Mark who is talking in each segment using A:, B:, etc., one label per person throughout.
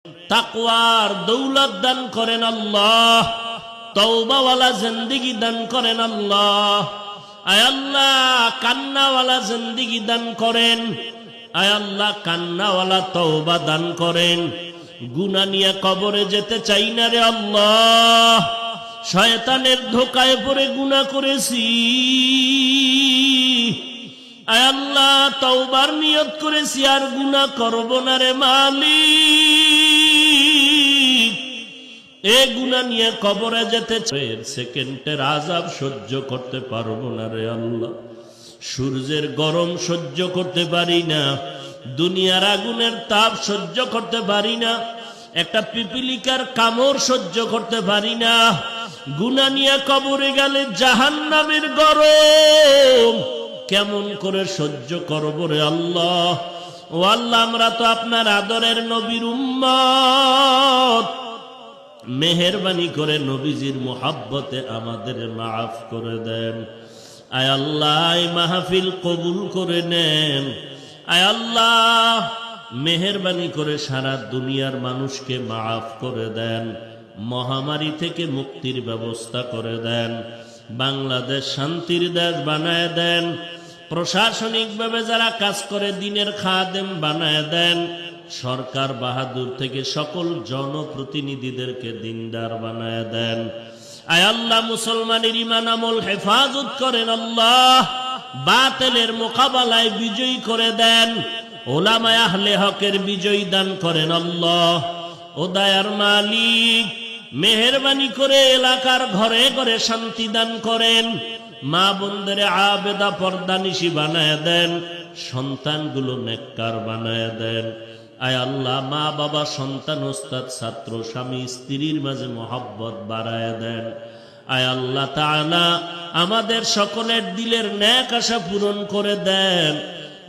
A: তাকওয়ার দৌলত দান করেন আল্লাহ, তওবাওয়ালা জিন্দেগি দান করেন আল্লাহ। আয় আল্লাহ কান্নাওয়ালা জিন্দেগি দান করেন, আয় আল্লাহ কান্নাওয়ালা তওবা দান করেন। গুনাহ নিয়ে কবরে যেতে চাই না রে আল্লাহ, শয়তানের ধোকায় পড়ে গুনাহ করেছি। আয় আল্লাহ তওবার নিয়ত করেছি আর গুনাহ করব না রে মালিক। এ গুনাহ নিয়ে কবরে যেতে সেকেন্ডের আযাব সহ্য করতে পারবো না রে আল্লাহ। সূর্যের গরম সহ্য করতে পারি না, দুনিয়ার আগুনের তাপ সহ্য করতে পারি না, একটা পিপিলিকার কামড় সহ্য করতে পারি না। গুনাহ নিয়ে কবরে গেলে জাহান্নামের গরম কেমন করে সহ্য করব রে আল্লাহ। ও আল্লাহ আমরা তো আপনার আদরের নবীর উম্মত, মেহেরবানি করে নবীজির মুহাব্বতে আমাদের মাফ করে দেন। আয় আল্লাহ এই মাহফিল কবুল করে নেন। আয় আল্লাহ মেহেরবানি করে সারা দুনিয়ার মানুষকে মাফ করে দেন, মহামারী থেকে মুক্তির ব্যবস্থা করে দেন, বাংলাদেশ শান্তির দেশ বানায় দেন, প্রশাসনিকভাবে যারা কাজ করে দিনের খাদেম বানায় দেন, সরকার বাহাদুর থেকে সকল জনপ্রতিনিধিদেরকে দিনদার বানায় দেন। আয় আল্লাহ মুসলমানের ঈমান আমল হেফাজত করেন আল্লাহ, বাতিলের মোকাবেলায় বিজয়ী করে দেন, উলামায়ে আহলে হকের বিজয়ী দান করেন আল্লাহ। ও দয়ার মালিক মেহেরবানি করে এলাকার ঘরে ঘরে শান্তি দান করেন, মা বোনদের আবেদা পর্দানিশী বানায় দেন, সন্তানগুলো নেককার বানায় দেন। আয় আল্লাহ মা বাবা সন্তান ওস্তাদ ছাত্র স্বামী স্ত্রীর মাঝে মহব্বত বাড়ায় দেন। আয় আল্লাহ তাআলা আমাদের সকলের দিলের নেক আশা পূরণ করে দেন,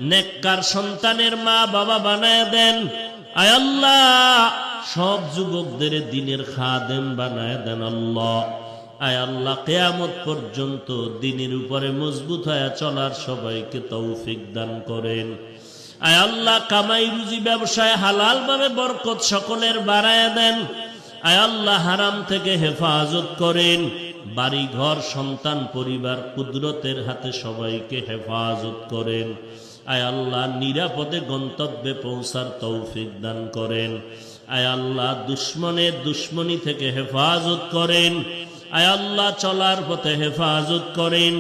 A: নেককার সন্তানের মা বাবা বানায় দেন। আয় আল্লাহ সব যুবকদের দিনের খাদেম বানায় দেন আল্লাহ। আয় আল্লাহ কিয়ামত পর্যন্ত দ্বীনের উপরে মজবুত হয়ে চলার সবাইকে তৌফিক দান করেন। আয় আল্লাহ কামাই রুজি ব্যবসায় হালাল ভাবে বরকত সকলের বাড়ায় দেন। আয় আল্লাহ হারাম থেকে হেফাজত করেন, বাড়ি ঘর সন্তান পরিবার কুদরতের হাতে সবাইকে হেফাজত করেন। আয় আল্লাহ নিরাপদে গন্তব্যে পৌঁছার তৌফিক দান করেন। আয় আল্লাহ দুশ্মনের দুশ্মনী থেকে হেফাজত করেন। আয় আল্লাহ চলার পথে হেফাজত করেন।